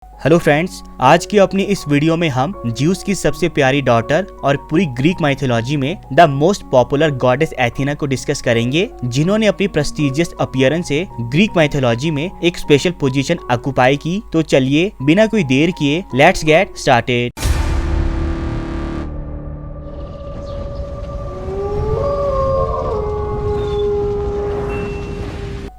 Hello friends, आज की अपनी इस वीडियो में हम ज्यूस की सबसे प्यारी डॉटर और पूरी ग्रीक माइथोलॉजी में the most popular goddess Athena को डिस्कस करेंगे, जिन्होंने अपनी प्रेस्टिजियस अपीयरेंस से ग्रीक माइथोलॉजी में एक स्पेशल पोजीशन ऑक्युपाई की। तो चलिए बिना कोई देर किए let's get started.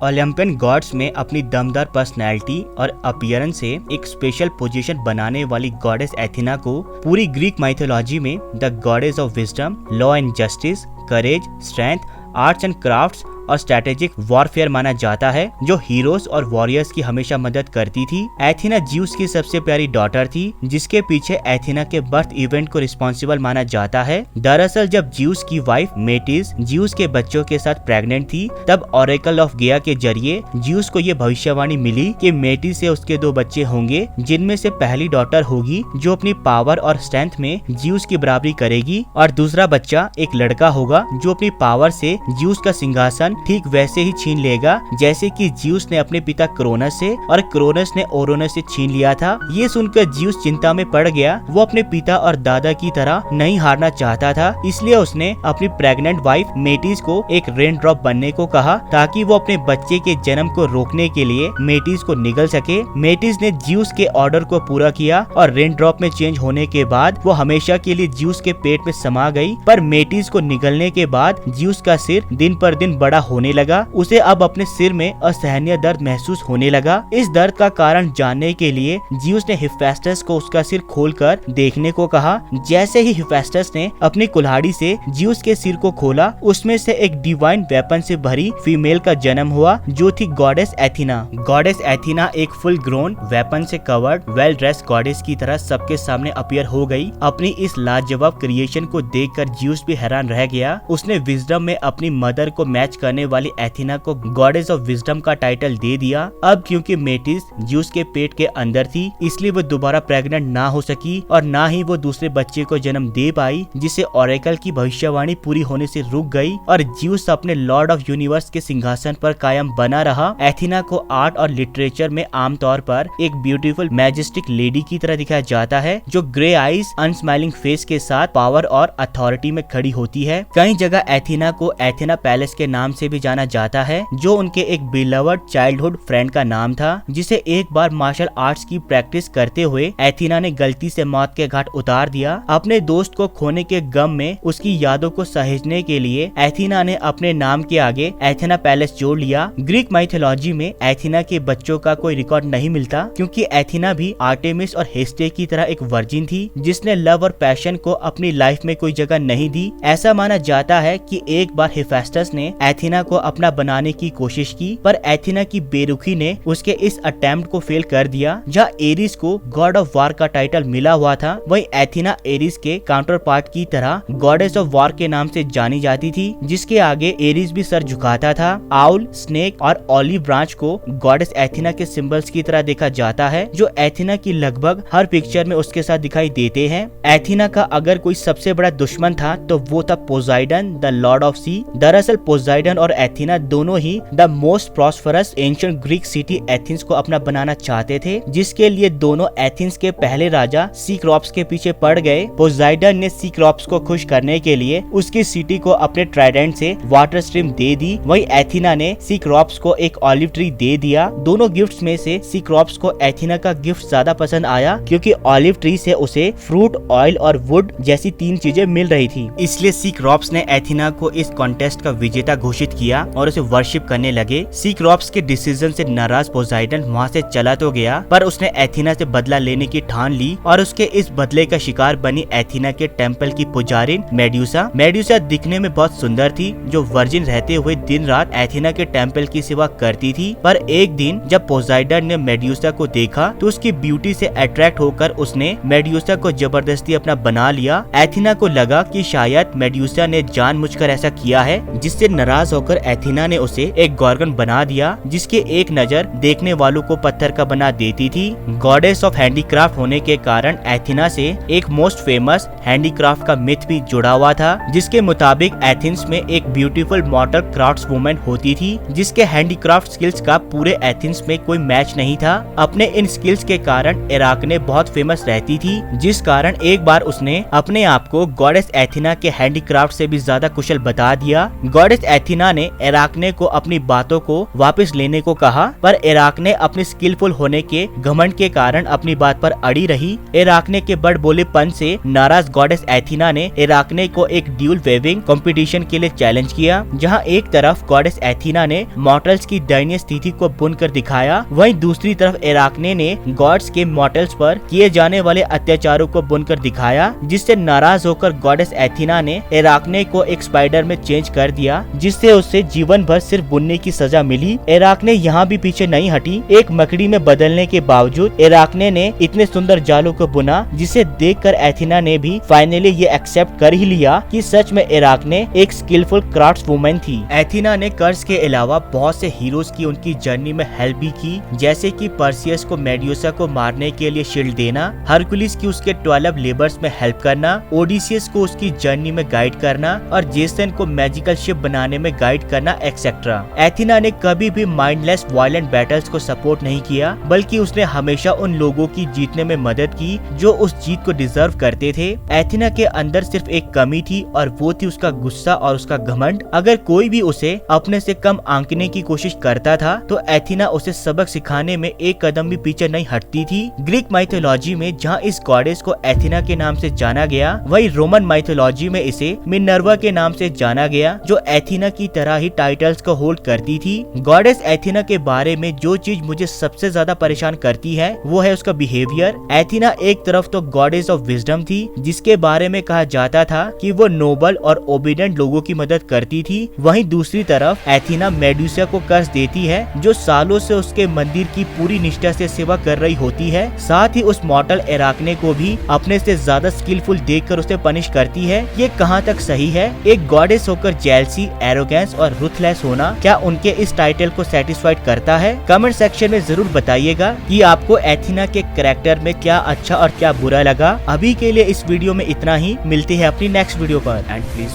Olympian gods में अपनी दमदार पर्सनैलिटी और अपीयरेंस से एक स्पेशल पोजीशन बनाने वाली गॉडेस एथेना को पूरी ग्रीक माइथोलॉजी में the goddess of wisdom, law and justice, courage, strength, arts and crafts और स्ट्रेटेजिक वॉरफेयर माना जाता है, जो हीरोज और वॉरियर्स की हमेशा मदद करती थी। एथेना ज्यूस की सबसे प्यारी डॉटर थी, जिसके पीछे एथेना के बर्थ इवेंट को रिस्पॉन्सिबल माना जाता है। दरअसल जब ज्यूस की वाइफ मेटिस ज्यूस के बच्चों के साथ प्रेग्नेंट थी, तब ऑरेकल ऑफ गेया के जरिए ज्यूस को ये भविष्यवाणी मिली कि मेटिस से उसके 2 बच्चे होंगे, जिनमें से पहली डॉटर होगी जो अपनी पावर और स्ट्रेंथ में ज्यूस की बराबरी करेगी, और दूसरा बच्चा एक लड़का होगा जो अपनी पावर से ज्यूस का सिंहासन ठीक वैसे ही छीन लेगा जैसे कि ज्यूस ने अपने पिता क्रोनस से और क्रोनस ने ओरोनस से छीन लिया था। ये सुनकर ज्यूस चिंता में पड़ गया। वो अपने पिता और दादा की तरह नहीं हारना चाहता था, इसलिए उसने अपनी प्रेग्नेंट वाइफ मेटिस को एक रेन ड्रॉप बनने को कहा, ताकि वो अपने बच्चे के जन्म को रोकने के लिए मेटिस को निगल सके। मेटिस ने ज्यूस के ऑर्डर को पूरा किया और रेन ड्रॉप में चेंज होने के बाद वो हमेशा के लिए ज्यूस के पेट में समा गई। पर मेटिस को निगलने के बाद ज्यूस का सिर दिन पर दिन बड़ा होने लगा। उसे अब अपने सिर में असहनीय दर्द महसूस होने लगा। इस दर्द का कारण जानने के लिए ज्यूस ने हिफेस्टस को उसका सिर खोलकर देखने को कहा। जैसे ही हिफेस्टस ने अपनी कुल्हाड़ी से ज्यूस के सिर को खोला, उसमें से एक डिवाइन वेपन से भरी फीमेल का जन्म हुआ, जो थी गॉडेस एथेना। गॉडेस एथेना एक फुल ग्रोन वेपन से कवर्ड वेल ड्रेस गॉडेस की तरह सबके सामने अपीयर हो गई। अपनी इस लाजवाब क्रिएशन को देखकर ज्यूस भी हैरान रह गया। उसने विजडम में अपनी मदर को मैच करने वाली एथेना को गॉडेस ऑफ विजडम का टाइटल दे दिया। अब क्योंकि मेटिस ज्यूस के पेट के अंदर थी, इसलिए वो दोबारा प्रेग्नेंट ना हो सकी और ना ही वो दूसरे बच्चे को जन्म दे पाई, जिससे ऑरेकल की भविष्यवाणी पूरी होने से रुक गई और ज्यूस अपने लॉर्ड ऑफ यूनिवर्स के सिंहासन पर कायम बना रहा। एथेना को आर्ट और लिटरेचर में आमतौर पर एक ब्यूटीफुल मैजेस्टिक लेडी की तरह दिखाया जाता है, जो ग्रे आईज, अनस्माइलिंग फेस के साथ पावर और अथॉरिटी में खड़ी होती है। कई जगह एथेना को एथेना पैलेस के नाम से भी जाना जाता है, जो उनके एक बिलवर्ड चाइल्डहुड फ्रेंड का नाम था, जिसे एक बार मार्शल आर्ट्स की प्रैक्टिस करते हुए एथेना ने गलती से मौत के घाट उतार दिया। अपने दोस्त को खोने के गम में उसकी यादों को सहेजने के लिए एथेना ने अपने नाम के आगे एथेना पैलेस जोड़ लिया। ग्रीक माइथोलॉजी में एथेना के बच्चों का कोई रिकॉर्ड नहीं मिलता, क्योंकि एथेना भी आर्टेमिस और हेस्टे की तरह एक वर्जिन थी, जिसने लव और पैशन को अपनी लाइफ में कोई जगह नहीं दी। ऐसा माना जाता है कि एक बार हिफेस्टस ने एथेना को अपना बनाने की कोशिश की, पर एथेना की बेरुखी ने उसके इस अटेम्प्ट को फेल कर दिया। जहाँ एरिस को गॉड ऑफ वार का टाइटल मिला हुआ था, वहीं एथेना एरिस के काउंटर पार्ट की तरह गॉडेस ऑफ वार के नाम से जानी जाती थी, जिसके आगे एरिस भी सर झुकाता था। आउल, स्नेक और ऑलिव ब्रांच को गॉडेस एथेना के सिंबल्स की तरह देखा जाता है, जो एथेना की लगभग हर पिक्चर में उसके साथ दिखाई देते हैं। एथेना का अगर कोई सबसे बड़ा दुश्मन था तो वो था Poseidon, the lord of sea. दरअसल पोसाइडन और एथेना दोनों ही the most prosperous ancient Greek city Athens को अपना बनाना चाहते थे, जिसके लिए दोनों एथेंस के पहले राजा सीक्रोप्स के पीछे पड़ गए। पोसाइडन ने सीक्रोप्स को खुश करने के लिए उसकी सिटी को अपने ट्राइडेंट से वाटर स्ट्रीम दे दी, वहीं एथेना ने सीक्रोप्स को एक ऑलिव ट्री दे दिया। दोनों गिफ्ट्स में से सीक्रोप्स को एथेना का गिफ्ट ज्यादा पसंद आया, क्योंकि ऑलिव ट्री से उसे फ्रूट, ऑयल और वुड जैसी 3 चीजें मिल रही थी। इसलिए सीक्रोप्स ने एथेना को इस कॉन्टेस्ट का विजेता घोषित किया और उसे वर्शिप करने लगे। सीक्रोप्स के डिसीजन से नाराज पोसाइडन वहाँ से चला तो गया, पर उसने एथेना से बदला लेने की ठान ली और उसके इस बदले का शिकार बनी एथेना के टेम्पल की पुजारिन मेड्यूसा। मेड्यूसा दिखने में बहुत सुंदर थी, जो वर्जिन रहते हुए दिन रात एथेना के टेम्पल की सेवा करती थी। पर एक दिन जब पोसाइडन ने मेड्यूसा को देखा, तो उसकी ब्यूटी से अट्रैक्ट होकर उसने मेड्यूसा को जबरदस्ती अपना बना लिया। एथेना को लगा कि शायद मेड्यूसा ने जानबूझकर ऐसा किया है, जिससे नाराज होकर एथिना ने उसे एक गॉर्गन बना दिया जिसके एक नजर देखने वालों को पत्थर का बना देती थी। गॉडेस ऑफ हैंडीक्राफ्ट होने के कारण एथिना से एक मोस्ट फेमस हैंडीक्राफ्ट का मिथ भी जुड़ा हुआ था, जिसके मुताबिक एथेंस में एक ब्यूटीफुल मॉडल क्राफ्ट्स वुमेन होती थी जिसके हैंडीक्राफ्ट स्किल्स का पूरे एथेंस में कोई मैच नहीं था। अपने इन स्किल्स के कारण इराकने बहुत फेमस रहती थी, जिस कारण एक बार उसने अपने आप को गॉडेस एथिना के हैंडीक्राफ्ट से भी ज्यादा कुशल बता दिया। गॉडेस एथिना ने इराकने को अपनी बातों को वापस लेने को कहा, पर इराकने अपने स्किलफुल होने के घमंड के कारण अपनी बात पर अड़ी रही। इराकने के बड़बोलेपन से नाराज गॉडेस एथिना ने इराकने को एक ड्यूल वेविंग कंपटीशन के लिए चैलेंज किया, जहां एक तरफ गॉडेस एथिना ने मॉर्टल्स की दयनीय स्थिति को बुनकर दिखाया, वहीं दूसरी तरफ इराकने ने गॉड्स के मॉर्टल्स पर किए जाने वाले अत्याचारों को बुनकर दिखाया, जिससे नाराज होकर गॉडेस एथिना ने इराकने को एक स्पाइडर में चेंज कर दिया, जिससे उसे जीवन भर सिर्फ बुनने की सजा मिली। इराकने यहाँ भी पीछे नहीं हटी। एक मकड़ी में बदलने के बावजूद इराकने ने इतने सुंदर जालों को बुना, जिसे देखकर एथिना ने भी फाइनली ये एक्सेप्ट कर ही लिया कि सच में इराकने एक स्किलफुल क्राफ्ट्स वुमेन थी। एथिना ने कर्स के अलावा बहुत से हीरोज की उनकी जर्नी में हेल्प भी की, जैसे कि पर्सियस को मेड्यूसा को मारने के लिए शील्ड देना, हरकुलिस की उसके 12 लेबर्स में हेल्प करना, ओडिसियस को उसकी जर्नी में गाइड करना और जेसन को मैजिकल शिप बनाने में गाइड करना एक्सेट्रा। एथिना ने कभी भी माइंडलेस वायलेंट बैटल्स को सपोर्ट नहीं किया, बल्कि उसने हमेशा उन लोगों की जीतने में मदद की जो उस जीत को डिजर्व करते थे। एथिना के अंदर सिर्फ एक कमी थी और वो थी उसका गुस्सा और उसका घमंड। अगर कोई भी उसे अपने से कम आंकने की कोशिश करता था तो एथिना उसे सबक सिखाने में एक कदम भी पीछे नहीं हटती थी। ग्रीक माइथोलॉजी में जहाँ इस गॉडेस को एथिना के नाम से जाना गया, वही रोमन माइथोलॉजी में इसे मिनर्वा के नाम से जाना गया, जो एथिना की तरह ही टाइटल्स को होल्ड करती थी। गॉडेस एथिना के बारे में जो चीज मुझे सबसे ज्यादा परेशान करती है वो है उसका बिहेवियर। एथिना एक तरफ तो गॉडेस ऑफ विजडम थी, जिसके बारे में कहा जाता था कि वो नोबल और ओबीडिएंट लोगों की मदद करती थी, वहीं दूसरी तरफ एथिना मेडुसा को कर्ज देती है, जो सालों से उसके मंदिर की पूरी निष्ठा से सेवा कर रही होती है। साथ ही उस मॉर्टल इराकने को भी अपने से ज्यादा स्किलफुल देखकर उसे पनिश करती है। ये कहाँ तक सही है? एक गॉडेस होकर जेलसी, एरोगेंस और रुथलेस होना क्या उनके इस टाइटल को सेटिस्फाइड करता है? कमेंट सेक्शन में जरूर बताइएगा कि आपको एथिना के कैरेक्टर में क्या अच्छा और क्या बुरा लगा। अभी के लिए इस वीडियो में इतना ही, मिलते हैं अपनी नेक्स्ट वीडियो पर। And please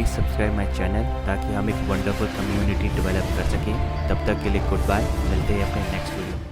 subscribe my channel ताकि हम एक वंडरफुल कम्युनिटी डेवलप कर सकें। तब तक के लिए गुड बाय, मिलते हैं अपने नेक्स्ट वीडियो।